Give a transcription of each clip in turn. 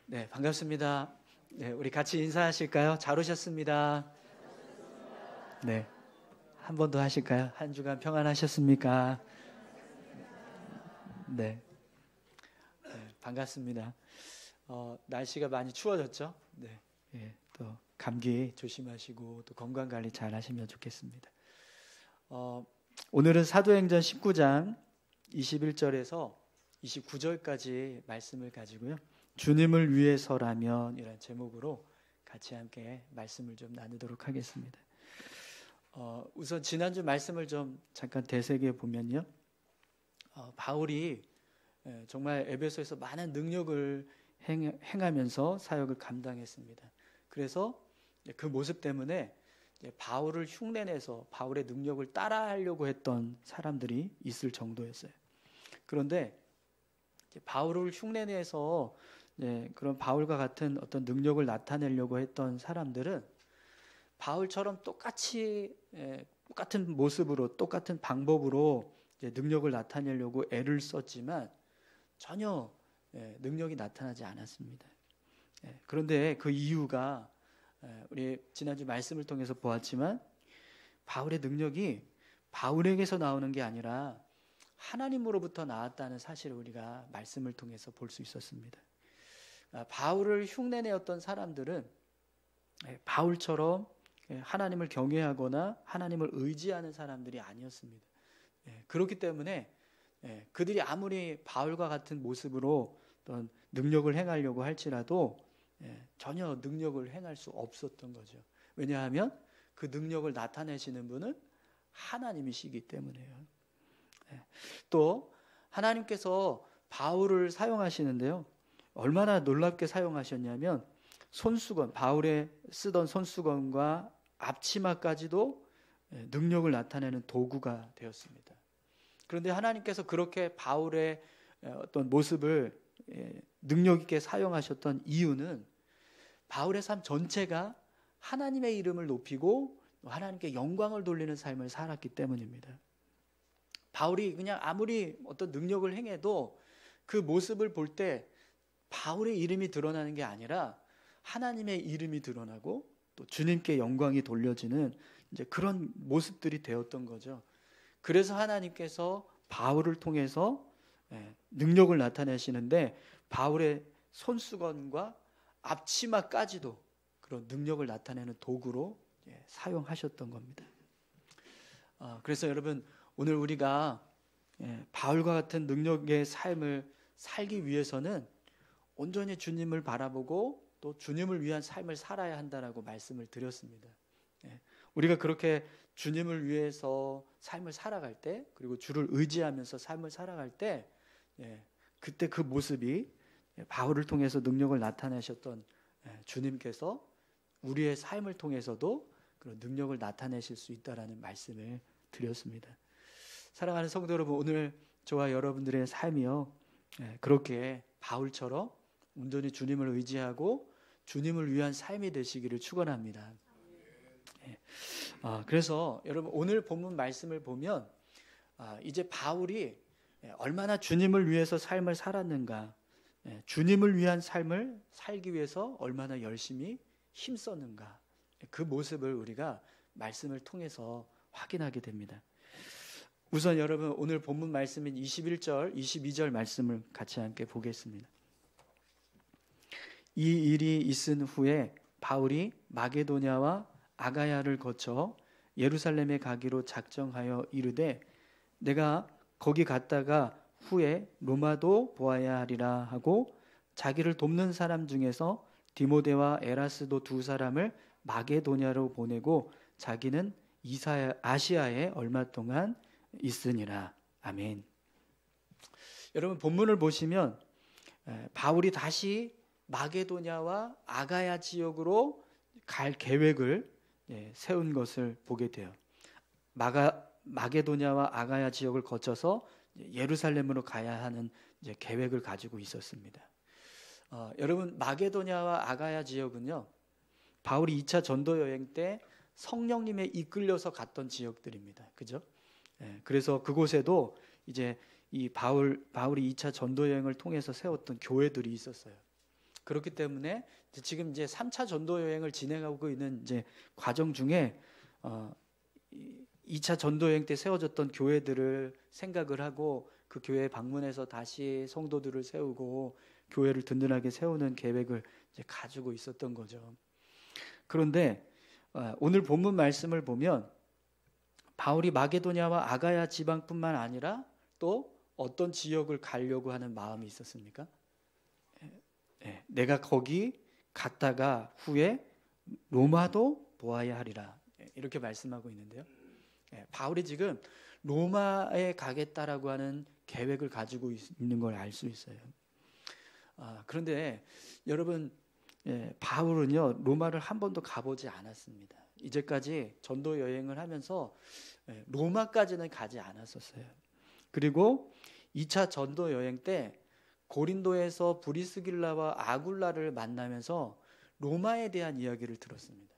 네, 반갑습니다. 네, 우리 같이 인사하실까요? 잘 오셨습니다. 네, 한 번 더 하실까요? 한 주간 평안하셨습니까? 네, 반갑습니다. 날씨가 많이 추워졌죠? 네, 또 감기 조심하시고 또 건강 관리 잘 하시면 좋겠습니다. 오늘은 사도행전 19장 21절에서 29절까지 말씀을 가지고요. 주님을 위해서라면 이라는 제목으로 같이 함께 말씀을 좀 나누도록 하겠습니다. 우선 지난주 말씀을 좀 잠깐 되새겨 보면요. 바울이 정말 에베소에서 많은 능력을 행하면서 사역을 감당했습니다. 그래서 그 모습 때문에 바울을 흉내내서 바울의 능력을 따라하려고 했던 사람들이 있을 정도였어요. 그런데 바울을 흉내내서 그런 바울과 같은 어떤 능력을 나타내려고 했던 사람들은 바울처럼 똑같이 똑같은 모습으로 똑같은 방법으로 능력을 나타내려고 애를 썼지만 전혀 능력이 나타나지 않았습니다. 그런데 그 이유가 우리 지난주 말씀을 통해서 보았지만 바울의 능력이 바울에게서 나오는 게 아니라 하나님으로부터 나왔다는 사실을 우리가 말씀을 통해서 볼 수 있었습니다. 바울을 흉내내었던 사람들은 바울처럼 하나님을 경외하거나 하나님을 의지하는 사람들이 아니었습니다. 그렇기 때문에 그들이 아무리 바울과 같은 모습으로 어떤 능력을 행하려고 할지라도 전혀 능력을 행할 수 없었던 거죠. 왜냐하면 그 능력을 나타내시는 분은 하나님이시기 때문에요. 또 하나님께서 바울을 사용하시는데요. 얼마나 놀랍게 사용하셨냐면 손수건, 바울의 쓰던 손수건과 앞치마까지도 능력을 나타내는 도구가 되었습니다. 그런데 하나님께서 그렇게 바울의 어떤 모습을 능력 있게 사용하셨던 이유는 바울의 삶 전체가 하나님의 이름을 높이고 하나님께 영광을 돌리는 삶을 살았기 때문입니다. 바울이 그냥 아무리 어떤 능력을 행해도 그 모습을 볼 때 바울의 이름이 드러나는 게 아니라 하나님의 이름이 드러나고 또 주님께 영광이 돌려지는 이제 그런 모습들이 되었던 거죠. 그래서 하나님께서 바울을 통해서 능력을 나타내시는데 바울의 손수건과 앞치마까지도 그런 능력을 나타내는 도구로 사용하셨던 겁니다. 그래서 여러분 오늘 우리가 바울과 같은 능력의 삶을 살기 위해서는 온전히 주님을 바라보고 또 주님을 위한 삶을 살아야 한다라고 말씀을 드렸습니다. 우리가 그렇게 주님을 위해서 삶을 살아갈 때 그리고 주를 의지하면서 삶을 살아갈 때 그때 그 모습이 바울을 통해서 능력을 나타내셨던 주님께서 우리의 삶을 통해서도 그런 능력을 나타내실 수 있다라는 말씀을 드렸습니다. 사랑하는 성도 여러분, 오늘 저와 여러분들의 삶이요 그렇게 바울처럼 온전히 주님을 의지하고 주님을 위한 삶이 되시기를 축원합니다. 그래서 여러분 오늘 본문 말씀을 보면 이제 바울이 얼마나 주님을 위해서 삶을 살았는가, 주님을 위한 삶을 살기 위해서 얼마나 열심히 힘썼는가, 그 모습을 우리가 말씀을 통해서 확인하게 됩니다. 우선 여러분 오늘 본문 말씀인 21절, 22절 말씀을 같이 함께 보겠습니다. 이 일이 있은 후에 바울이 마게도냐와 아가야를 거쳐 예루살렘에 가기로 작정하여 이르되 내가 거기 갔다가 후에 로마도 보아야 하리라 하고 자기를 돕는 사람 중에서 디모데와 에라스도 두 사람을 마게도냐로 보내고 자기는 아시아에 얼마 동안 있으니라. 아멘. 여러분 본문을 보시면 바울이 다시 마게도냐와 아가야 지역으로 갈 계획을 세운 것을 보게 돼요. 마게도냐와 아가야 지역을 거쳐서 예루살렘으로 가야 하는 계획을 가지고 있었습니다. 여러분 마게도냐와 아가야 지역은요 바울이 2차 전도 여행 때 성령님에 이끌려서 갔던 지역들입니다. 그죠? 그래서 그곳에도 이제 이 바울이 2차 전도 여행을 통해서 세웠던 교회들이 있었어요. 그렇기 때문에 지금 이제 3차 전도 여행을 진행하고 있는 이제 과정 중에 2차 전도 여행 때 세워졌던 교회들을 생각을 하고 그 교회에 방문해서 다시 성도들을 세우고 교회를 든든하게 세우는 계획을 이제 가지고 있었던 거죠. 그런데 오늘 본문 말씀을 보면 바울이 마게도냐와 아가야 지방뿐만 아니라 또 어떤 지역을 가려고 하는 마음이 있었습니까? 내가 거기 갔다가 후에 로마도 보아야 하리라, 이렇게 말씀하고 있는데요. 바울이 지금 로마에 가겠다라고 하는 계획을 가지고 있는 걸 알 수 있어요. 그런데 여러분, 바울은요 로마를 한 번도 가보지 않았습니다. 이제까지 전도 여행을 하면서 로마까지는 가지 않았었어요. 그리고 2차 전도 여행 때 고린도에서 브리스길라와 아굴라를 만나면서 로마에 대한 이야기를 들었습니다.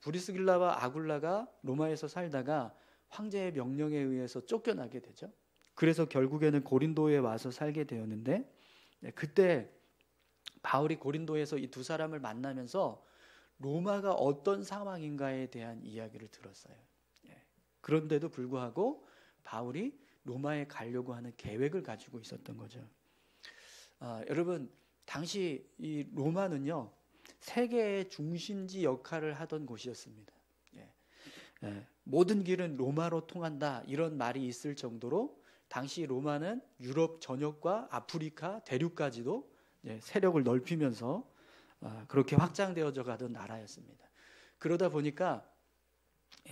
브리스길라와 아굴라가 로마에서 살다가 황제의 명령에 의해서 쫓겨나게 되죠. 그래서 결국에는 고린도에 와서 살게 되었는데, 그때 바울이 고린도에서 이 두 사람을 만나면서 로마가 어떤 상황인가에 대한 이야기를 들었어요. 그런데도 불구하고 바울이 로마에 가려고 하는 계획을 가지고 있었던 거죠. 여러분, 당시 이 로마는요 세계의 중심지 역할을 하던 곳이었습니다. 모든 길은 로마로 통한다, 이런 말이 있을 정도로 당시 로마는 유럽 전역과 아프리카 대륙까지도 세력을 넓히면서 그렇게 확장되어져 가던 나라였습니다. 그러다 보니까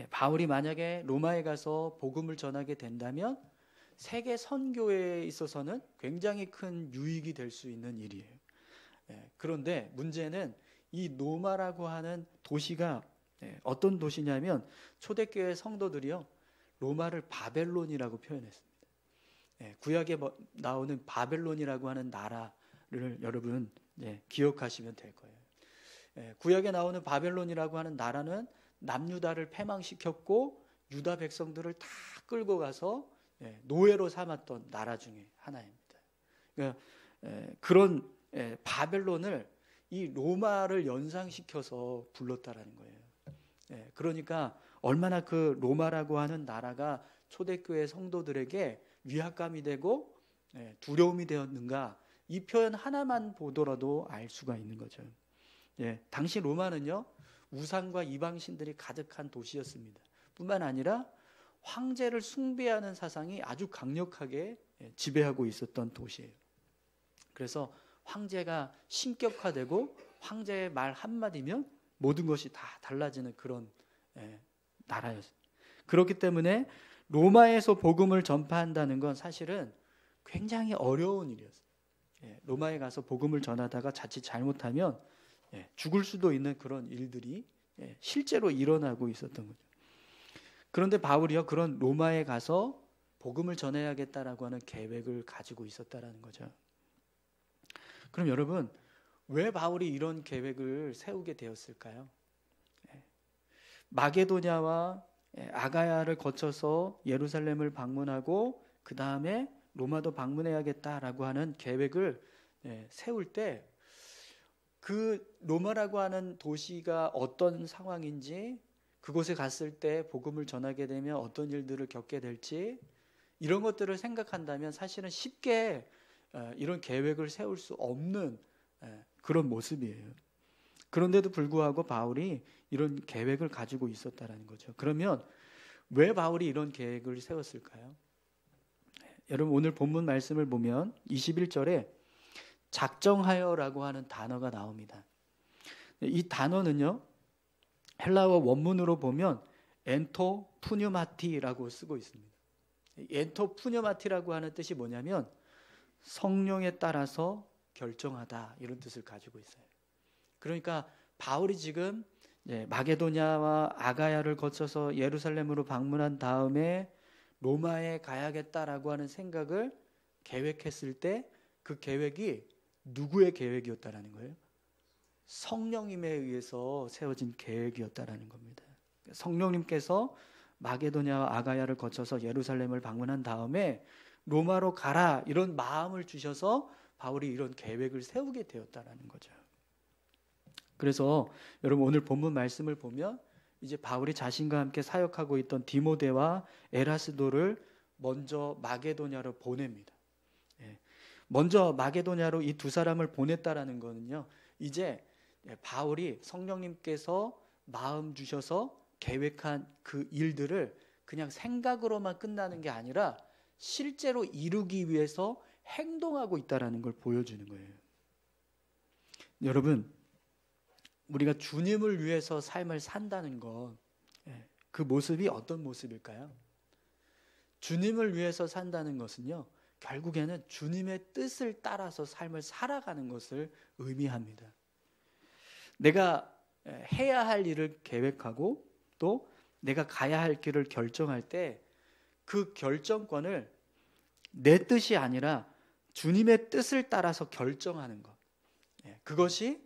바울이 만약에 로마에 가서 복음을 전하게 된다면 세계 선교에 있어서는 굉장히 큰 유익이 될 수 있는 일이에요. 그런데 문제는 이 로마라고 하는 도시가 어떤 도시냐면 초대교회 성도들이요 로마를 바벨론이라고 표현했습니다. 구약에 나오는 바벨론이라고 하는 나라를 여러분 기억하시면 될 거예요. 구약에 나오는 바벨론이라고 하는 나라는 남유다를 패망시켰고 유다 백성들을 다 끌고 가서 노예로 삼았던 나라 중에 하나입니다. 그러니까 그런 바벨론을 이 로마를 연상시켜서 불렀다라는 거예요. 그러니까 얼마나 그 로마라고 하는 나라가 초대교회 성도들에게 위압감이 되고 두려움이 되었는가, 이 표현 하나만 보더라도 알 수가 있는 거죠. 당시 로마는요 우상과 이방신들이 가득한 도시였습니다. 뿐만 아니라 황제를 숭배하는 사상이 아주 강력하게 지배하고 있었던 도시예요. 그래서 황제가 신격화되고 황제의 말 한마디면 모든 것이 다 달라지는 그런 나라였어요. 그렇기 때문에 로마에서 복음을 전파한다는 건 사실은 굉장히 어려운 일이었어요. 로마에 가서 복음을 전하다가 자칫 잘못하면 죽을 수도 있는 그런 일들이 실제로 일어나고 있었던 거죠. 그런데 바울이요 그런 로마에 가서 복음을 전해야겠다라고 하는 계획을 가지고 있었다라는 거죠. 그럼 여러분, 왜 바울이 이런 계획을 세우게 되었을까요? 마게도냐와 아가야를 거쳐서 예루살렘을 방문하고 그 다음에 로마도 방문해야겠다라고 하는 계획을 세울 때 그 로마라고 하는 도시가 어떤 상황인지, 그곳에 갔을 때 복음을 전하게 되면 어떤 일들을 겪게 될지, 이런 것들을 생각한다면 사실은 쉽게 이런 계획을 세울 수 없는 그런 모습이에요. 그런데도 불구하고 바울이 이런 계획을 가지고 있었다라는 거죠. 그러면 왜 바울이 이런 계획을 세웠을까요? 여러분, 오늘 본문 말씀을 보면 21절에 작정하여라고 하는 단어가 나옵니다. 이 단어는요 헬라어 원문으로 보면 엔토 푸뉴마티라고 쓰고 있습니다. 엔토 푸뉴마티라고 하는 뜻이 뭐냐면 성령에 따라서 결정하다, 이런 뜻을 가지고 있어요. 그러니까 바울이 지금 마게도냐와 아가야를 거쳐서 예루살렘으로 방문한 다음에 로마에 가야겠다라고 하는 생각을 계획했을 때 그 계획이 누구의 계획이었다라는 거예요? 성령님에 의해서 세워진 계획이었다라는 겁니다. 성령님께서 마게도냐와 아가야를 거쳐서 예루살렘을 방문한 다음에 로마로 가라, 이런 마음을 주셔서 바울이 이런 계획을 세우게 되었다라는 거죠. 그래서 여러분 오늘 본문 말씀을 보면 이제 바울이 자신과 함께 사역하고 있던 디모데와 에라스도를 먼저 마게도냐로 보냅니다. 먼저 마게도냐로 이 두 사람을 보냈다라는 거는요, 이제 바울이 성령님께서 마음 주셔서 계획한 그 일들을 그냥 생각으로만 끝나는 게 아니라 실제로 이루기 위해서 행동하고 있다라는 걸 보여주는 거예요. 여러분, 우리가 주님을 위해서 삶을 산다는 것, 그 모습이 어떤 모습일까요? 주님을 위해서 산다는 것은요, 결국에는 주님의 뜻을 따라서 삶을 살아가는 것을 의미합니다. 내가 해야 할 일을 계획하고 또 내가 가야 할 길을 결정할 때 그 결정권을 내 뜻이 아니라 주님의 뜻을 따라서 결정하는 것, 그것이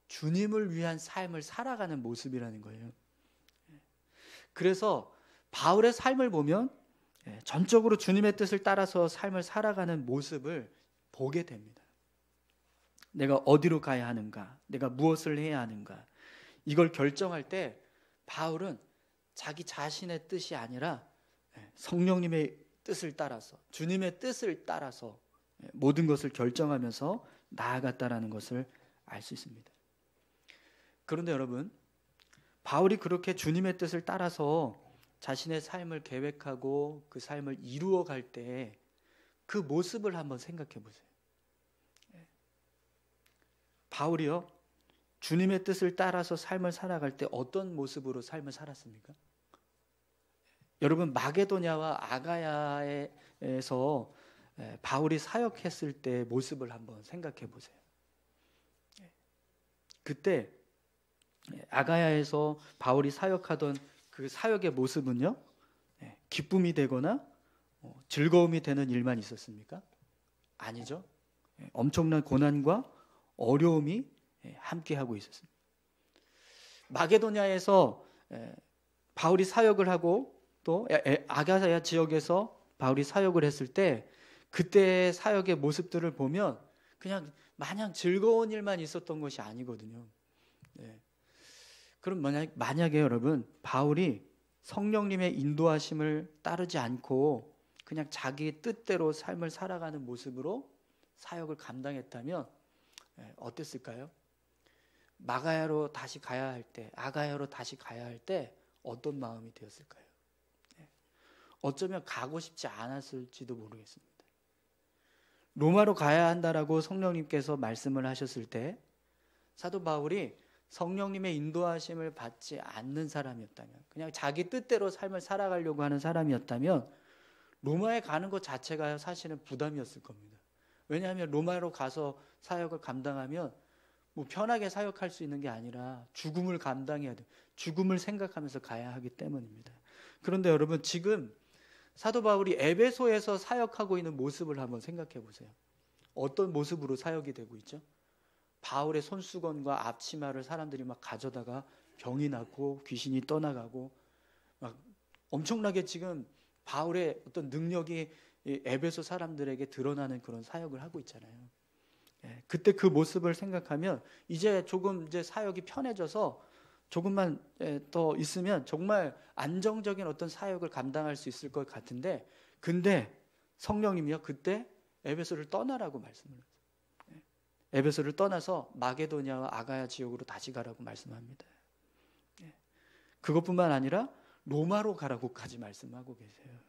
주님을 위한 삶을 살아가는 모습이라는 거예요. 그래서 바울의 삶을 보면 전적으로 주님의 뜻을 따라서 삶을 살아가는 모습을 보게 됩니다. 내가 어디로 가야 하는가, 내가 무엇을 해야 하는가, 이걸 결정할 때 바울은 자기 자신의 뜻이 아니라 성령님의 뜻을 따라서, 주님의 뜻을 따라서 모든 것을 결정하면서 나아갔다라는 것을 알 수 있습니다. 그런데 여러분, 바울이 그렇게 주님의 뜻을 따라서 자신의 삶을 계획하고 그 삶을 이루어 갈 때 그 모습을 한번 생각해 보세요. 바울이요, 주님의 뜻을 따라서 삶을 살아갈 때 어떤 모습으로 삶을 살았습니까? 여러분, 마게도냐와 아가야에서 바울이 사역했을 때 모습을 한번 생각해 보세요. 그때 아가야에서 바울이 사역하던 그 사역의 모습은요, 기쁨이 되거나 즐거움이 되는 일만 있었습니까? 아니죠. 엄청난 고난과 어려움이 함께하고 있었습니다. 마게도냐에서 바울이 사역을 하고 또 아가야 지역에서 바울이 사역을 했을 때 그때의 사역의 모습들을 보면 그냥 마냥 즐거운 일만 있었던 것이 아니거든요. 그럼 만약에 여러분, 바울이 성령님의 인도하심을 따르지 않고 그냥 자기 뜻대로 삶을 살아가는 모습으로 사역을 감당했다면 어땠을까요? 마가야로 다시 가야 할 때, 아가야로 다시 가야 할 때 어떤 마음이 되었을까요? 어쩌면 가고 싶지 않았을지도 모르겠습니다. 로마로 가야 한다라고 성령님께서 말씀을 하셨을 때 사도 바울이 성령님의 인도하심을 받지 않는 사람이었다면, 그냥 자기 뜻대로 삶을 살아가려고 하는 사람이었다면 로마에 가는 것 자체가 사실은 부담이었을 겁니다. 왜냐하면 로마로 가서 사역을 감당하면 뭐 편하게 사역할 수 있는 게 아니라 죽음을 감당해야 돼. 죽음을 생각하면서 가야 하기 때문입니다. 그런데 여러분, 지금 사도 바울이 에베소에서 사역하고 있는 모습을 한번 생각해 보세요. 어떤 모습으로 사역이 되고 있죠? 바울의 손수건과 앞치마를 사람들이 막 가져다가 병이 났고 귀신이 떠나가고 막 엄청나게 지금 바울의 어떤 능력이 에베소 사람들에게 드러나는 그런 사역을 하고 있잖아요. 그때 그 모습을 생각하면 이제 조금 이제 사역이 편해져서 조금만 더 있으면 정말 안정적인 어떤 사역을 감당할 수 있을 것 같은데, 근데 성령님이요, 그때 에베소를 떠나라고 말씀을 해요. 에베소를 떠나서 마게도냐와 아가야 지역으로 다시 가라고 말씀합니다. 그것뿐만 아니라 로마로 가라고까지 말씀하고 계세요.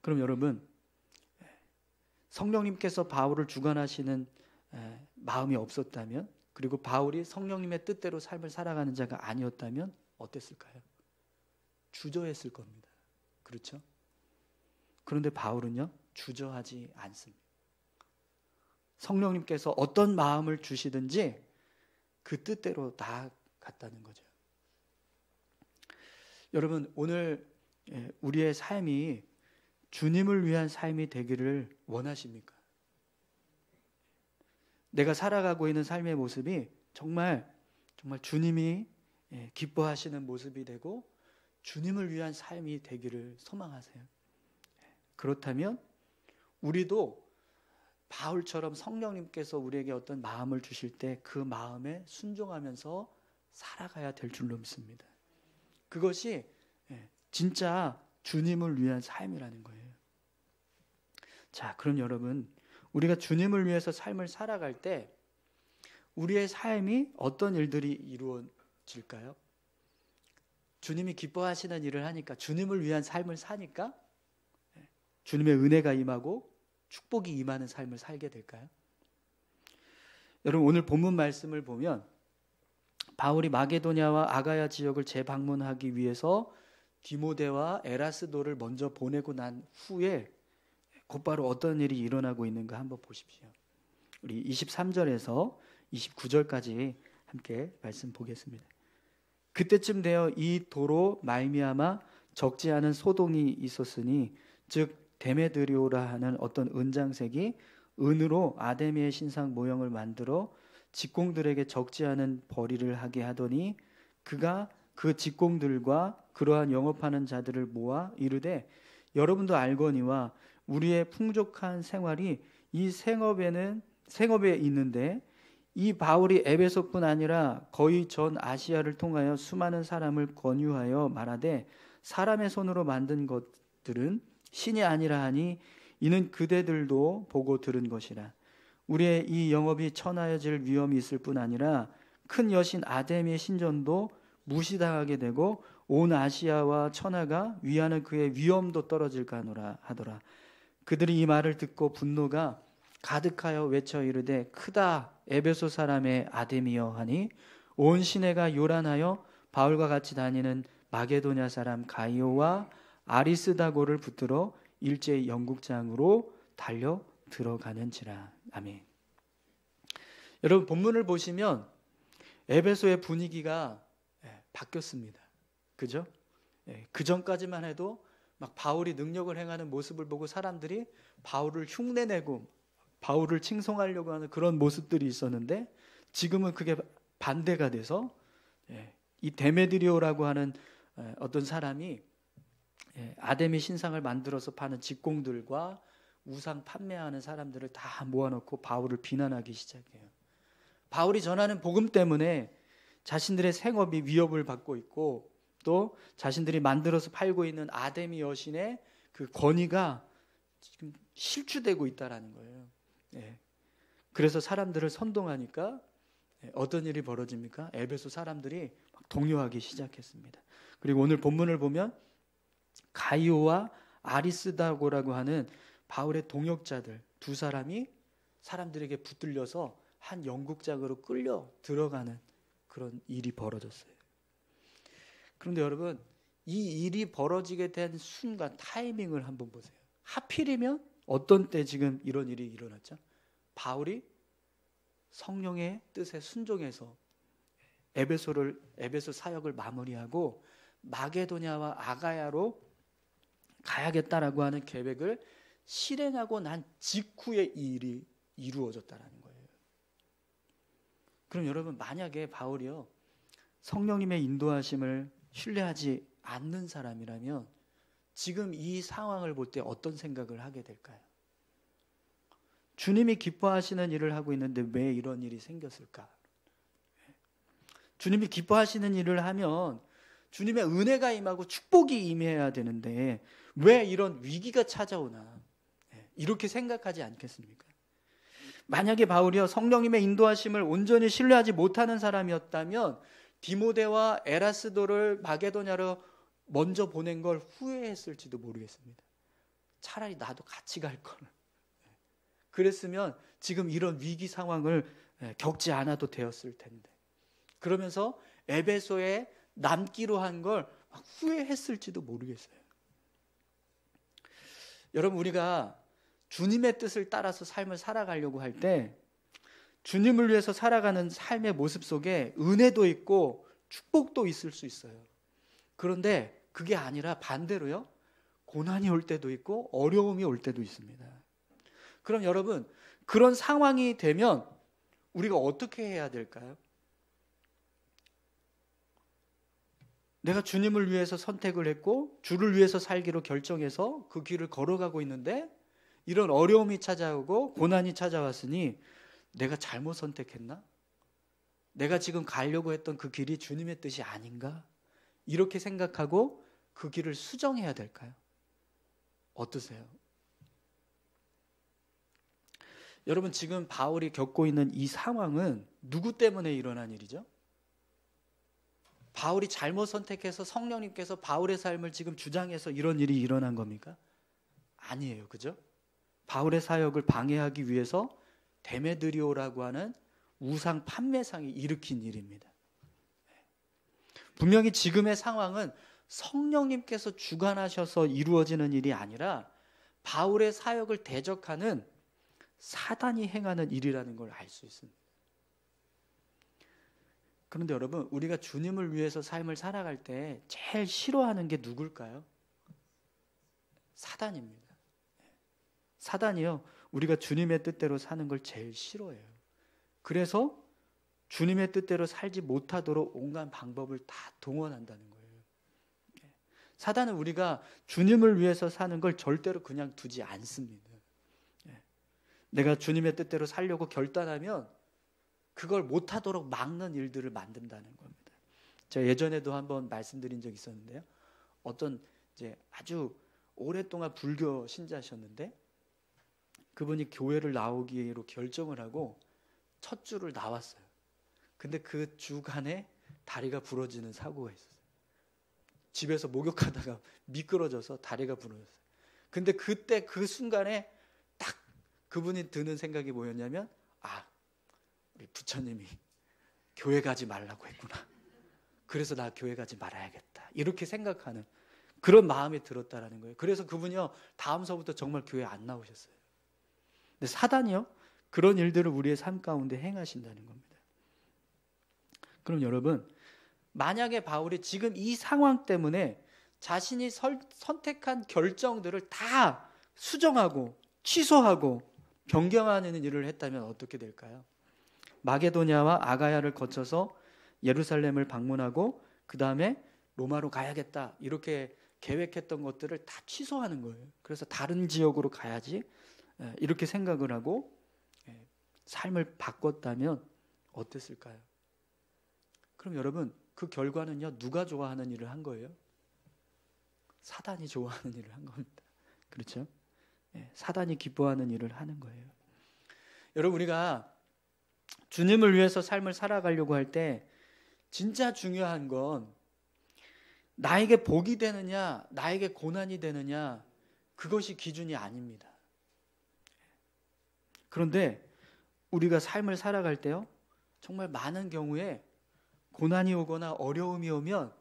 그럼 여러분, 성령님께서 바울을 주관하시는 마음이 없었다면, 그리고 바울이 성령님의 뜻대로 삶을 살아가는 자가 아니었다면 어땠을까요? 주저했을 겁니다. 그렇죠? 그런데 바울은요, 주저하지 않습니다. 성령님께서 어떤 마음을 주시든지 그 뜻대로 나아갔다는 거죠. 여러분, 오늘 우리의 삶이 주님을 위한 삶이 되기를 원하십니까? 내가 살아가고 있는 삶의 모습이 정말 주님이 기뻐하시는 모습이 되고 주님을 위한 삶이 되기를 소망하세요. 그렇다면 우리도 바울처럼 성령님께서 우리에게 어떤 마음을 주실 때 그 마음에 순종하면서 살아가야 될 줄로 믿습니다. 그것이 진짜 주님을 위한 삶이라는 거예요. 자, 그럼 여러분, 우리가 주님을 위해서 삶을 살아갈 때 우리의 삶이 어떤 일들이 이루어질까요? 주님이 기뻐하시는 일을 하니까, 주님을 위한 삶을 사니까 주님의 은혜가 임하고 축복이 임하는 삶을 살게 될까요? 여러분, 오늘 본문 말씀을 보면 바울이 마게도냐와 아가야 지역을 재방문하기 위해서 디모데와 에라스도를 먼저 보내고 난 후에 곧바로 어떤 일이 일어나고 있는가 한번 보십시오. 우리 23절에서 29절까지 함께 말씀 보겠습니다. 그때쯤 되어 이 도로 말미암아 적지 않은 소동이 있었으니 즉 데메드리오라 하는 어떤 은장색이 은으로 아데미의 신상 모형을 만들어 직공들에게 적지 않은 벌이를 하게 하더니 그가 그 직공들과 그러한 영업하는 자들을 모아 이르되 여러분도 알거니와 우리의 풍족한 생활이 이 생업에 있는데 이 바울이 에베소뿐 아니라 거의 전 아시아를 통하여 수많은 사람을 권유하여 말하되 사람의 손으로 만든 것들은 신이 아니라 하니 이는 그대들도 보고 들은 것이라. 우리의 이 영업이 천하여질 위험이 있을 뿐 아니라 큰 여신 아데미의 신전도 무시당하게 되고 온 아시아와 천하가 위하는 그의 위엄도 떨어질까 하더라. 그들이 이 말을 듣고 분노가 가득하여 외쳐 이르되 크다 에베소 사람의 아데미여 하니 온 시내가 요란하여 바울과 같이 다니는 마게도냐 사람 가이오와 아리스다고를 붙들어 일제히 영국장으로 달려 들어가는지라. 아멘. 여러분, 본문을 보시면 에베소의 분위기가 바뀌었습니다. 그죠? 그 전까지만 해도 막 바울이 능력을 행하는 모습을 보고 사람들이 바울을 흉내내고 바울을 칭송하려고 하는 그런 모습들이 있었는데 지금은 그게 반대가 돼서 이 데메드리오라고 하는 어떤 사람이 아데미 신상을 만들어서 파는 직공들과 우상 판매하는 사람들을 다 모아놓고 바울을 비난하기 시작해요. 바울이 전하는 복음 때문에 자신들의 생업이 위협을 받고 있고 또 자신들이 만들어서 팔고 있는 아데미 여신의 그 권위가 지금 실추되고 있다라는 거예요. 그래서 사람들을 선동하니까 어떤 일이 벌어집니까? 에베소 사람들이 막 동요하기 시작했습니다. 그리고 오늘 본문을 보면 가이오와 아리스다고라고 하는 바울의 동역자들 두 사람이 사람들에게 붙들려서 한 영국장으로 끌려 들어가는 그런 일이 벌어졌어요. 그런데 여러분, 이 일이 벌어지게 된 순간 타이밍을 한번 보세요. 하필이면 어떤 때 지금 이런 일이 일어났죠? 바울이 성령의 뜻에 순종해서 에베소 사역을 마무리하고 마게도냐와 아가야로 가야겠다라고 하는 계획을 실행하고 난 직후에 이 일이 이루어졌다라는 거예요. 그럼 여러분, 만약에 바울이요 성령님의 인도하심을 신뢰하지 않는 사람이라면 지금 이 상황을 볼 때 어떤 생각을 하게 될까요? 주님이 기뻐하시는 일을 하고 있는데 왜 이런 일이 생겼을까? 주님이 기뻐하시는 일을 하면 주님의 은혜가 임하고 축복이 임해야 되는데 왜 이런 위기가 찾아오나? 이렇게 생각하지 않겠습니까? 만약에 바울이요 성령님의 인도하심을 온전히 신뢰하지 못하는 사람이었다면 디모데와 에라스도를 마게도냐로 먼저 보낸 걸 후회했을지도 모르겠습니다. 차라리 나도 같이 갈 걸. 그랬으면 지금 이런 위기 상황을 겪지 않아도 되었을 텐데. 그러면서 에베소에 남기로 한 걸 후회했을지도 모르겠어요. 여러분, 우리가 주님의 뜻을 따라서 삶을 살아가려고 할 때 주님을 위해서 살아가는 삶의 모습 속에 은혜도 있고 축복도 있을 수 있어요. 그런데 그게 아니라 반대로요, 고난이 올 때도 있고 어려움이 올 때도 있습니다. 그럼 여러분, 그런 상황이 되면 우리가 어떻게 해야 될까요? 내가 주님을 위해서 선택을 했고 주를 위해서 살기로 결정해서 그 길을 걸어가고 있는데 이런 어려움이 찾아오고 고난이 찾아왔으니 내가 잘못 선택했나? 내가 지금 가려고 했던 그 길이 주님의 뜻이 아닌가? 이렇게 생각하고 그 길을 수정해야 될까요? 어떠세요? 여러분, 지금 바울이 겪고 있는 이 상황은 누구 때문에 일어난 일이죠? 바울이 잘못 선택해서 성령님께서 바울의 삶을 지금 주장해서 이런 일이 일어난 겁니까? 아니에요. 그죠? 바울의 사역을 방해하기 위해서 데메드리오라고 하는 우상 판매상이 일으킨 일입니다. 분명히 지금의 상황은 성령님께서 주관하셔서 이루어지는 일이 아니라 바울의 사역을 대적하는 사단이 행하는 일이라는 걸 알 수 있습니다. 그런데 여러분, 우리가 주님을 위해서 삶을 살아갈 때 제일 싫어하는 게 누굴까요? 사단입니다. 사단이요, 우리가 주님의 뜻대로 사는 걸 제일 싫어해요. 그래서 주님의 뜻대로 살지 못하도록 온갖 방법을 다 동원한다는 거예요. 사단은 우리가 주님을 위해서 사는 걸 절대로 그냥 두지 않습니다. 내가 주님의 뜻대로 살려고 결단하면 그걸 못하도록 막는 일들을 만든다는 겁니다. 제가 예전에도 한번 말씀드린 적이 있었는데요. 어떤 이제 아주 오랫동안 불교 신자셨는데 그분이 교회를 나오기로 결정을 하고 첫 주를 나왔어요. 근데 그 주간에 다리가 부러지는 사고가 있었어요. 집에서 목욕하다가 미끄러져서 다리가 부러졌어요. 근데 그때 그 순간에 딱 그분이 드는 생각이 뭐였냐면, 우리 부처님이 교회 가지 말라고 했구나. 그래서 나 교회 가지 말아야겠다. 이렇게 생각하는 그런 마음이 들었다라는 거예요. 그래서 그분이요, 다음서부터 정말 교회 안 나오셨어요. 근데 사단이요, 그런 일들을 우리의 삶 가운데 행하신다는 겁니다. 그럼 여러분, 만약에 바울이 지금 이 상황 때문에 자신이 선택한 결정들을 다 수정하고 취소하고 변경하는 일을 했다면 어떻게 될까요? 마게도냐와 아가야를 거쳐서 예루살렘을 방문하고 그 다음에 로마로 가야겠다 이렇게 계획했던 것들을 다 취소하는 거예요. 그래서 다른 지역으로 가야지 이렇게 생각을 하고 삶을 바꿨다면 어땠을까요? 그럼 여러분, 그 결과는요, 누가 좋아하는 일을 한 거예요? 사단이 좋아하는 일을 한 겁니다. 그렇죠? 사단이 기뻐하는 일을 하는 거예요. 여러분, 우리가 주님을 위해서 삶을 살아가려고 할 때 진짜 중요한 건 나에게 복이 되느냐, 나에게 고난이 되느냐, 그것이 기준이 아닙니다. 그런데 우리가 삶을 살아갈 때요, 정말 많은 경우에 고난이 오거나 어려움이 오면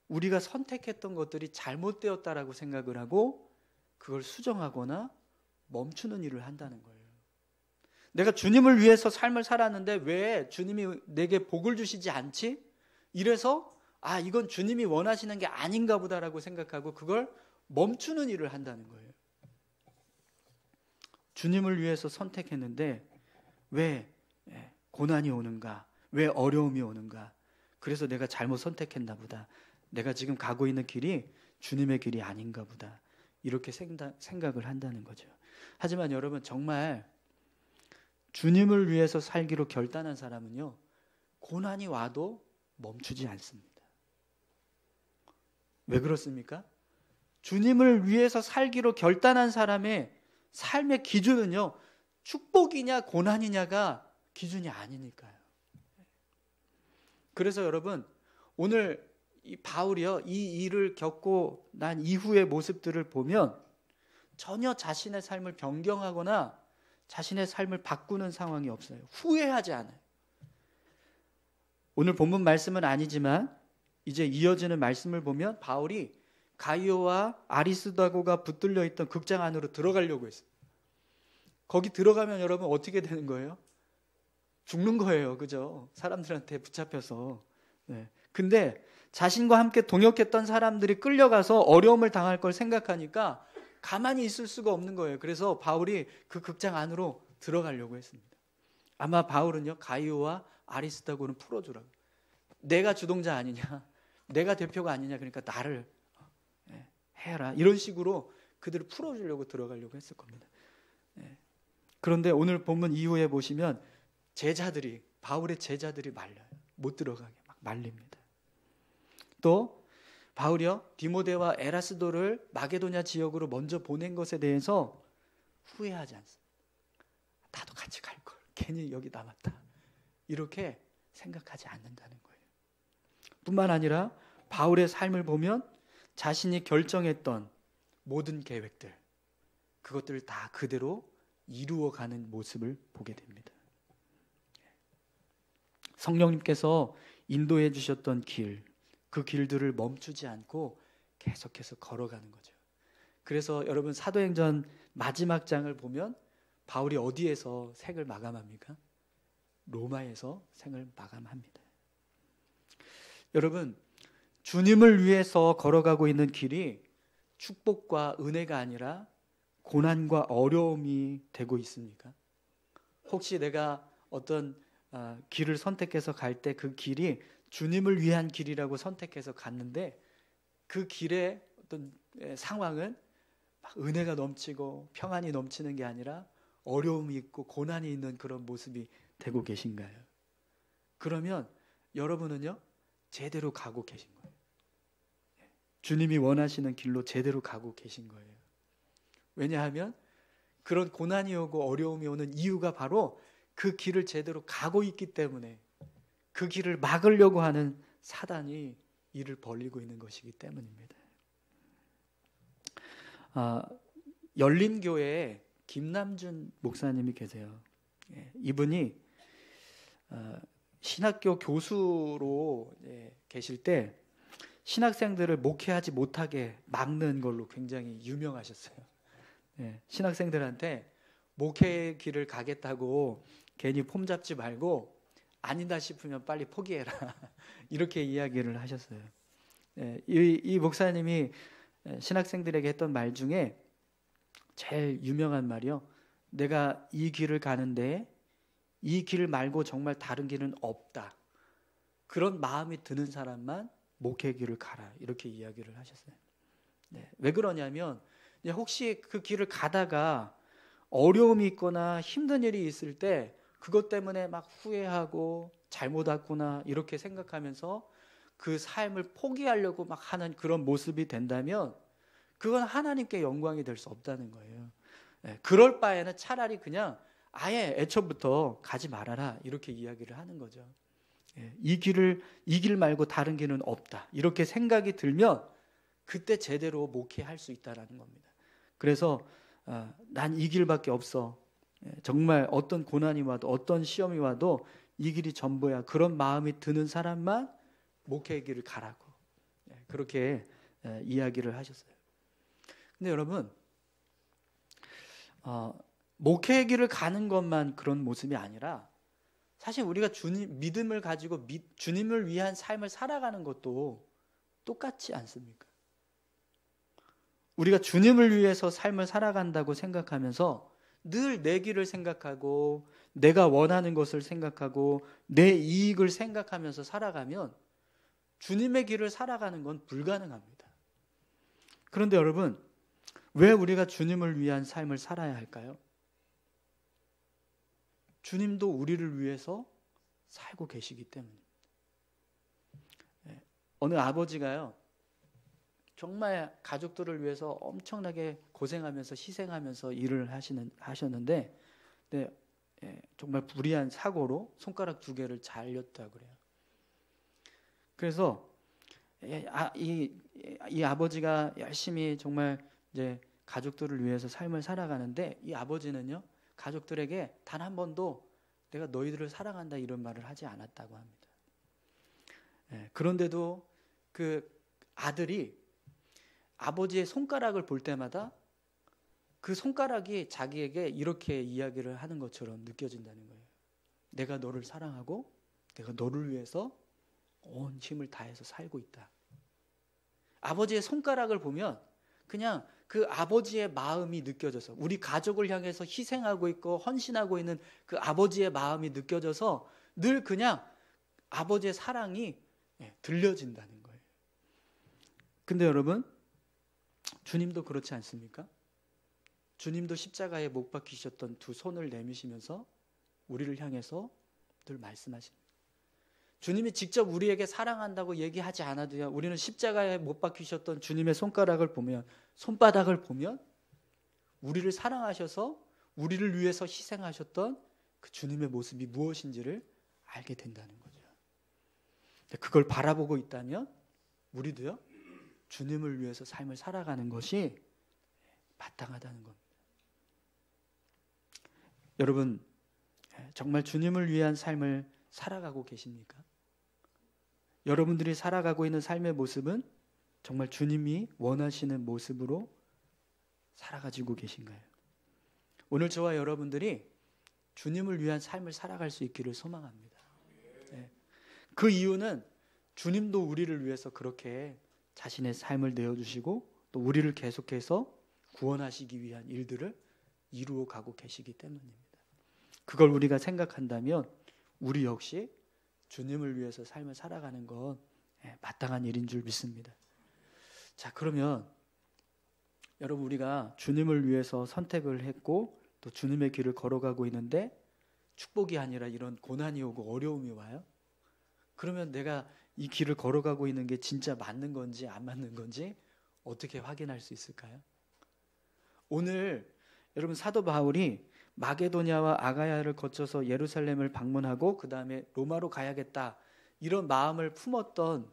우리가 선택했던 것들이 잘못되었다라고 생각을 하고 그걸 수정하거나 멈추는 일을 한다는 거예요. 내가 주님을 위해서 삶을 살았는데 왜 주님이 내게 복을 주시지 않지? 이래서 이건 주님이 원하시는 게 아닌가 보다라고 생각하고 그걸 멈추는 일을 한다는 거예요. 주님을 위해서 선택했는데 왜 고난이 오는가? 왜 어려움이 오는가? 그래서 내가 잘못 선택했나 보다. 내가 지금 가고 있는 길이 주님의 길이 아닌가 보다. 이렇게 생각을 한다는 거죠. 하지만 여러분, 정말 주님을 위해서 살기로 결단한 사람은요, 고난이 와도 멈추지 않습니다. 왜 그렇습니까? 주님을 위해서 살기로 결단한 사람의 삶의 기준은요, 축복이냐 고난이냐가 기준이 아니니까요. 그래서 여러분, 오늘 이 바울이요, 이 일을 겪고 난 이후의 모습들을 보면 전혀 자신의 삶을 변경하거나 자신의 삶을 바꾸는 상황이 없어요. 후회하지 않아요. 오늘 본문 말씀은 아니지만 이제 이어지는 말씀을 보면 바울이 가이오와 아리스다고가 붙들려 있던 극장 안으로 들어가려고 했어요. 거기 들어가면 여러분 어떻게 되는 거예요? 죽는 거예요. 그죠? 사람들한테 붙잡혀서. 근데 자신과 함께 동역했던 사람들이 끌려가서 어려움을 당할 걸 생각하니까 가만히 있을 수가 없는 거예요. 그래서 바울이 그 극장 안으로 들어가려고 했습니다. 아마 바울은요, 가이오와 아리스다고는 풀어주라고. 내가 주동자 아니냐, 내가 대표가 아니냐, 그러니까 나를 해라, 이런 식으로 그들을 풀어주려고 들어가려고 했을 겁니다. 그런데 오늘 본문 이후에 보시면 바울의 제자들이 말려요. 못 들어가게 막 말립니다. 또 바울이요, 디모데와 에라스도를 마게도냐 지역으로 먼저 보낸 것에 대해서 후회하지 않습니다. 나도 같이 갈 걸. 괜히 여기 남았다. 이렇게 생각하지 않는다는 거예요. 뿐만 아니라 바울의 삶을 보면 자신이 결정했던 모든 계획들, 그것들을 다 그대로 이루어가는 모습을 보게 됩니다. 성령님께서 인도해 주셨던 길, 그 길들을 멈추지 않고 계속해서 걸어가는 거죠. 그래서 여러분 사도행전 마지막 장을 보면 바울이 어디에서 생을 마감합니까? 로마에서 생을 마감합니다. 여러분, 주님을 위해서 걸어가고 있는 길이 축복과 은혜가 아니라 고난과 어려움이 되고 있습니까? 혹시 내가 어떤 길을 선택해서 갈 때 그 길이 주님을 위한 길이라고 선택해서 갔는데 그 길의 어떤 상황은 막 은혜가 넘치고 평안이 넘치는 게 아니라 어려움이 있고 고난이 있는 그런 모습이 되고 계신가요? 그러면 여러분은요, 제대로 가고 계신 거예요. 주님이 원하시는 길로 제대로 가고 계신 거예요. 왜냐하면 그런 고난이 오고 어려움이 오는 이유가 바로 그 길을 제대로 가고 있기 때문에, 그 길을 막으려고 하는 사단이 이를 벌리고 있는 것이기 때문입니다. 열린교회에 김남준 목사님이 계세요. 이분이 신학교 교수로 계실 때 신학생들을 목회하지 못하게 막는 걸로 굉장히 유명하셨어요. 신학생들한테 목회의 길을 가겠다고 괜히 폼 잡지 말고 아니다 싶으면 빨리 포기해라. 이렇게 이야기를 하셨어요. 이 목사님이 신학생들에게 했던 말 중에 제일 유명한 말이요, 내가 이 길을 가는데 이 길 말고 정말 다른 길은 없다. 그런 마음이 드는 사람만 목회 길을 가라. 이렇게 이야기를 하셨어요. 왜 그러냐면 혹시 그 길을 가다가 어려움이 있거나 힘든 일이 있을 때 그것 때문에 막 후회하고 잘못 왔구나 이렇게 생각하면서 그 삶을 포기하려고 막 하는 그런 모습이 된다면 그건 하나님께 영광이 될 수 없다는 거예요. 그럴 바에는 차라리 그냥 아예 애초부터 가지 말아라 이렇게 이야기를 하는 거죠. 이 길 말고 다른 길은 없다 이렇게 생각이 들면 그때 제대로 목회할 수 있다라는 겁니다. 그래서 난 이 길밖에 없어. 정말 어떤 고난이 와도 어떤 시험이 와도 이 길이 전부야. 그런 마음이 드는 사람만 목회의 길을 가라고 그렇게 이야기를 하셨어요. 근데 여러분, 목회의 길을 가는 것만 그런 모습이 아니라 사실 우리가 믿음을 가지고 주님을 위한 삶을 살아가는 것도 똑같지 않습니까? 우리가 주님을 위해서 삶을 살아간다고 생각하면서 늘 내 길을 생각하고 내가 원하는 것을 생각하고 내 이익을 생각하면서 살아가면 주님의 길을 살아가는 건 불가능합니다. 그런데 여러분, 왜 우리가 주님을 위한 삶을 살아야 할까요? 주님도 우리를 위해서 살고 계시기 때문입니다. 어느 아버지가요, 정말 가족들을 위해서 엄청나게 고생하면서 희생하면서 일을 하셨는데 정말 불의한 사고로 손가락 2개를 잘렸다고 그래요. 그래서 이 아버지가 열심히 정말 이제 가족들을 위해서 삶을 살아가는데 이 아버지는요, 가족들에게 단 한 번도 내가 너희들을 사랑한다 이런 말을 하지 않았다고 합니다. 그런데도 그 아들이 아버지의 손가락을 볼 때마다 그 손가락이 자기에게 이렇게 이야기를 하는 것처럼 느껴진다는 거예요. 내가 너를 사랑하고 내가 너를 위해서 온 힘을 다해서 살고 있다. 아버지의 손가락을 보면 그냥 그 아버지의 마음이 느껴져서, 우리 가족을 향해서 희생하고 있고 헌신하고 있는 그 아버지의 마음이 느껴져서 늘 그냥 아버지의 사랑이 들려진다는 거예요. 근데 여러분, 주님도 그렇지 않습니까? 주님도 십자가에 못 박히셨던 두 손을 내미시면서 우리를 향해서 늘 말씀하십니다. 주님이 직접 우리에게 사랑한다고 얘기하지 않아도요, 우리는 십자가에 못 박히셨던 주님의 손바닥을 보면 우리를 사랑하셔서 우리를 위해서 희생하셨던 그 주님의 모습이 무엇인지를 알게 된다는 거죠. 그걸 바라보고 있다면 우리도요, 주님을 위해서 삶을 살아가는 것이 마땅하다는 겁니다. 여러분, 정말 주님을 위한 삶을 살아가고 계십니까? 여러분들이 살아가고 있는 삶의 모습은 정말 주님이 원하시는 모습으로 살아가지고 계신가요? 오늘 저와 여러분들이 주님을 위한 삶을 살아갈 수 있기를 소망합니다. 그 이유는 주님도 우리를 위해서 그렇게 자신의 삶을 내어주시고 또 우리를 계속해서 구원하시기 위한 일들을 이루어 가고 계시기 때문입니다. 그걸 우리가 생각한다면 우리 역시 주님을 위해서 삶을 살아가는 건 마땅한 일인 줄 믿습니다. 자, 그러면 여러분, 우리가 주님을 위해서 선택을 했고 또 주님의 길을 걸어가고 있는데 축복이 아니라 이런 고난이 오고 어려움이 와요. 그러면 내가 이 길을 걸어가고 있는 게 진짜 맞는 건지 안 맞는 건지 어떻게 확인할 수 있을까요? 오늘 여러분, 사도 바울이 마게도냐와 아가야를 거쳐서 예루살렘을 방문하고 그 다음에 로마로 가야겠다, 이런 마음을 품었던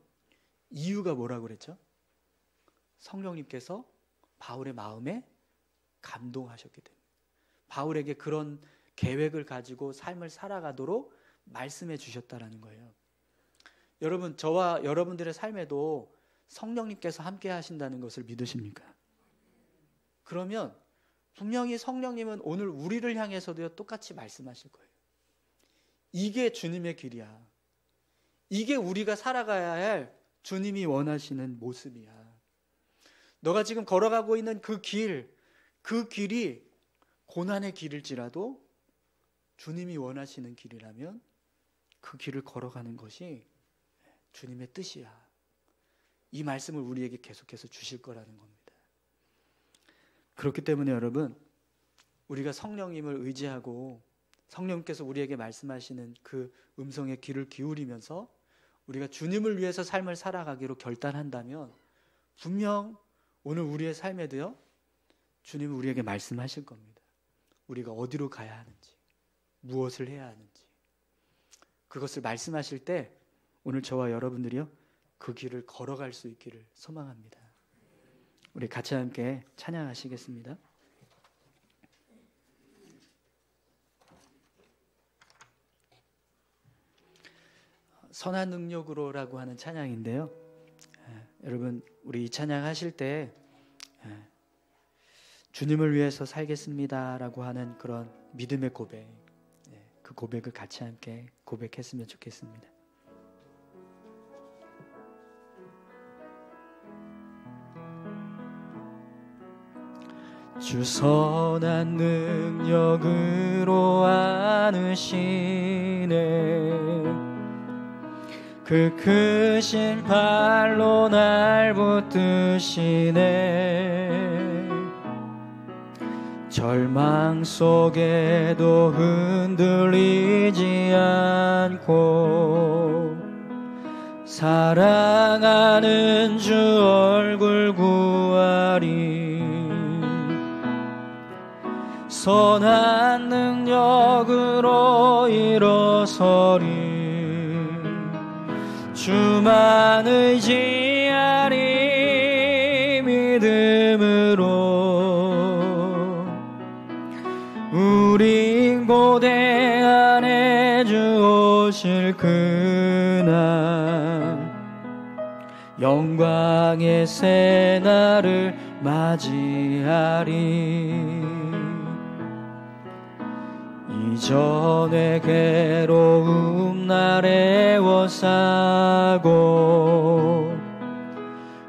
이유가 뭐라고 그랬죠? 성령님께서 바울의 마음에 감동하셨기 때문에, 바울에게 그런 계획을 가지고 삶을 살아가도록 말씀해 주셨다라는 거예요. 여러분, 저와 여러분들의 삶에도 성령님께서 함께 하신다는 것을 믿으십니까? 그러면 분명히 성령님은 오늘 우리를 향해서도 똑같이 말씀하실 거예요. 이게 주님의 길이야. 이게 우리가 살아가야 할 주님이 원하시는 모습이야. 너가 지금 걸어가고 있는 그 길이 고난의 길일지라도 주님이 원하시는 길이라면 그 길을 걸어가는 것이 주님의 뜻이야. 이 말씀을 우리에게 계속해서 주실 거라는 겁니다. 그렇기 때문에 여러분, 우리가 성령님을 의지하고 성령님께서 우리에게 말씀하시는 그 음성에 귀를 기울이면서 우리가 주님을 위해서 삶을 살아가기로 결단한다면 분명 오늘 우리의 삶에도요, 주님은 우리에게 말씀하실 겁니다. 우리가 어디로 가야 하는지, 무엇을 해야 하는지, 그것을 말씀하실 때 오늘 저와 여러분들이요, 그 길을 걸어갈 수 있기를 소망합니다. 우리 같이 함께 찬양하시겠습니다. 선한 능력으로라고 하는 찬양인데요, 여러분, 우리 이 찬양 하실 때 주님을 위해서 살겠습니다라고 하는 그런 믿음의 고백, 그 고백을 같이 함께 고백했으면 좋겠습니다. 주 선한 능력으로 안으시네, 그 크신 팔로 날 붙드시네, 절망 속에도 흔들리지 않고 사랑하는 주 얼굴 구하리, 선한 능력으로 일어서리, 주만 의지하리, 믿음으로 우리 고대 안에 주 오실 그날 영광의 새날을 맞이하리. 이전의 괴로움 날 애워싸고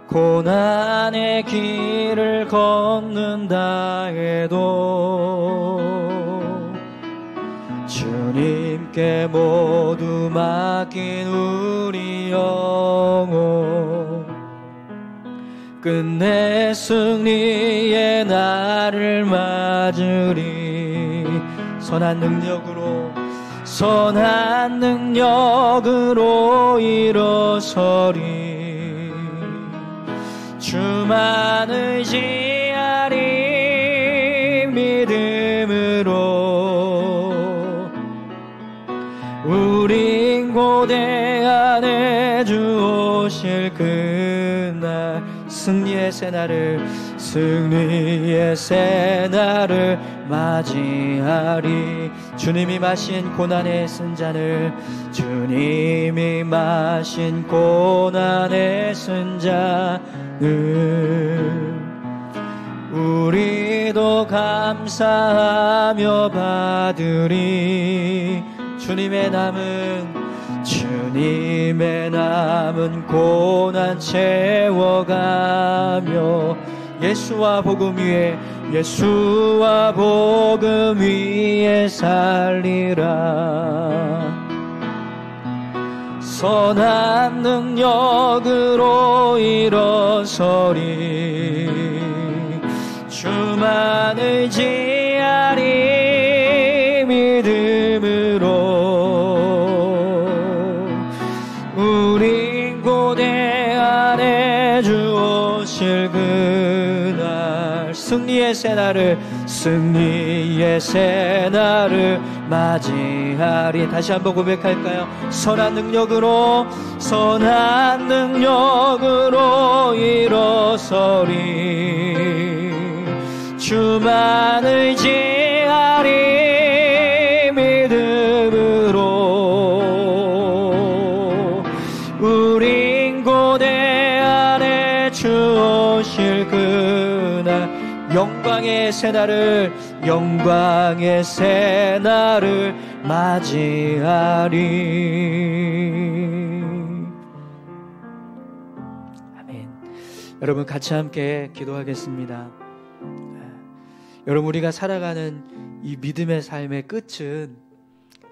고난의 길을 걷는다 해도 주님께 모두 맡긴 우리 영혼 끝내 승리의 날을 맞으리. 선한 능력으로 일어서리. 주만 의지하리. 믿음으로 우린 고대 안에 주 오실 그날 승리의 새날을 맞이하리. 주님이 마신 고난의 쓴 잔을 우리도 감사하며 받으리. 주님의 남은 고난 채워가며 예수와 복음 위에 살리라. 선한 능력으로 일어서리. 주만 의지하리. 믿음으로 우린 고대 안에 주 오실 그날 승리의 새날을 맞이하리. 다시 한번 고백할까요? 선한 능력으로 일어서리. 주만 의지하리. 믿음으로 우린 고대 안에 주 오실 그날 영광의 새날을 맞이하리. 아멘. 여러분 같이 함께 기도하겠습니다. 여러분, 우리가 살아가는 이 믿음의 삶의 끝은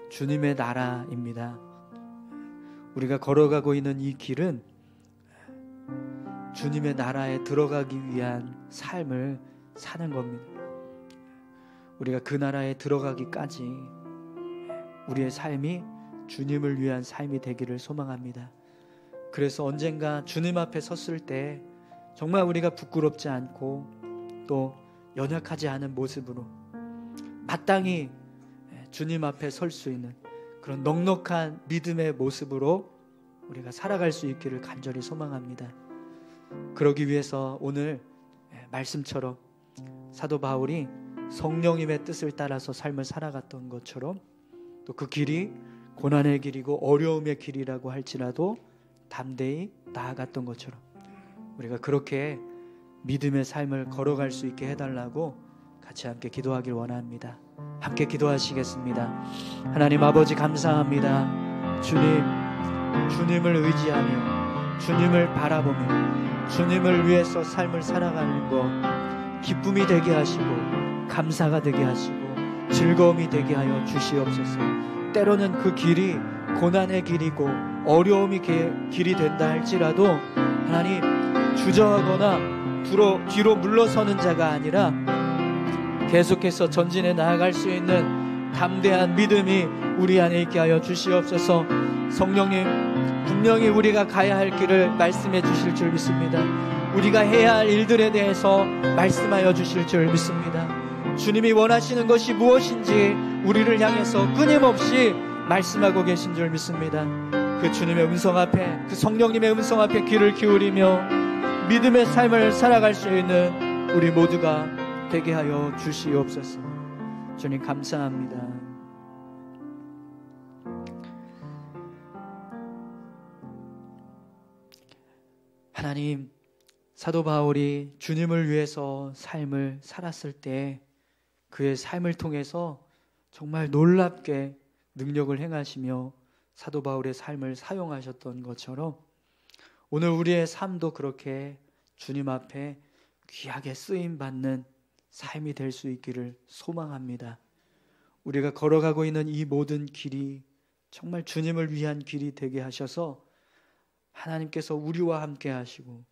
주님의 나라입니다. 우리가 걸어가고 있는 이 길은 주님의 나라에 들어가기 위한 삶을 사는 겁니다. 우리가 그 나라에 들어가기까지 우리의 삶이 주님을 위한 삶이 되기를 소망합니다. 그래서 언젠가 주님 앞에 섰을 때 정말 우리가 부끄럽지 않고 또 연약하지 않은 모습으로 마땅히 주님 앞에 설 수 있는 그런 넉넉한 믿음의 모습으로 우리가 살아갈 수 있기를 간절히 소망합니다. 그러기 위해서 오늘 말씀처럼 사도 바울이 성령님의 뜻을 따라서 삶을 살아갔던 것처럼 또 그 길이 고난의 길이고 어려움의 길이라고 할지라도 담대히 나아갔던 것처럼 우리가 그렇게 믿음의 삶을 걸어갈 수 있게 해달라고 같이 함께 기도하길 원합니다. 함께 기도하시겠습니다. 하나님 아버지 감사합니다. 주님을 의지하며 주님을 바라보며 주님을 위해서 삶을 살아가는 것 기쁨이 되게 하시고 감사가 되게 하시고 즐거움이 되게 하여 주시옵소서. 때로는 그 길이 고난의 길이고 어려움이 길이 된다 할지라도 하나님 주저하거나 뒤로 물러서는 자가 아니라 계속해서 전진해 나아갈 수 있는 담대한 믿음이 우리 안에 있게 하여 주시옵소서. 성령님, 분명히 우리가 가야 할 길을 말씀해 주실 줄 믿습니다. 우리가 해야 할 일들에 대해서 말씀하여 주실 줄 믿습니다. 주님이 원하시는 것이 무엇인지 우리를 향해서 끊임없이 말씀하고 계신 줄 믿습니다. 그 주님의 음성 앞에, 그 성령님의 음성 앞에 귀를 기울이며 믿음의 삶을 살아갈 수 있는 우리 모두가 되게 하여 주시옵소서. 주님 감사합니다. 하나님, 사도 바울이 주님을 위해서 삶을 살았을 때 그의 삶을 통해서 정말 놀랍게 능력을 행하시며 사도 바울의 삶을 사용하셨던 것처럼 오늘 우리의 삶도 그렇게 주님 앞에 귀하게 쓰임받는 삶이 될 수 있기를 소망합니다. 우리가 걸어가고 있는 이 모든 길이 정말 주님을 위한 길이 되게 하셔서 하나님께서 우리와 함께 하시고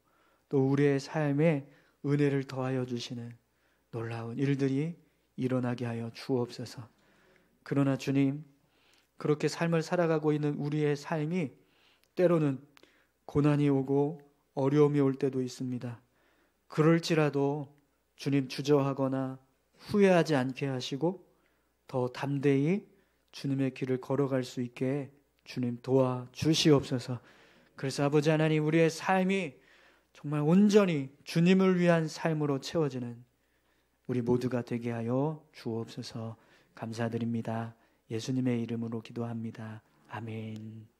또 우리의 삶에 은혜를 더하여 주시는 놀라운 일들이 일어나게 하여 주옵소서. 그러나 주님, 그렇게 삶을 살아가고 있는 우리의 삶이 때로는 고난이 오고 어려움이 올 때도 있습니다. 그럴지라도 주님 주저하거나 후회하지 않게 하시고 더 담대히 주님의 길을 걸어갈 수 있게 주님 도와주시옵소서. 그래서 아버지 하나님, 우리의 삶이 정말 온전히 주님을 위한 삶으로 채워지는 우리 모두가 되게 하여 주옵소서. 감사드립니다. 예수님의 이름으로 기도합니다. 아멘.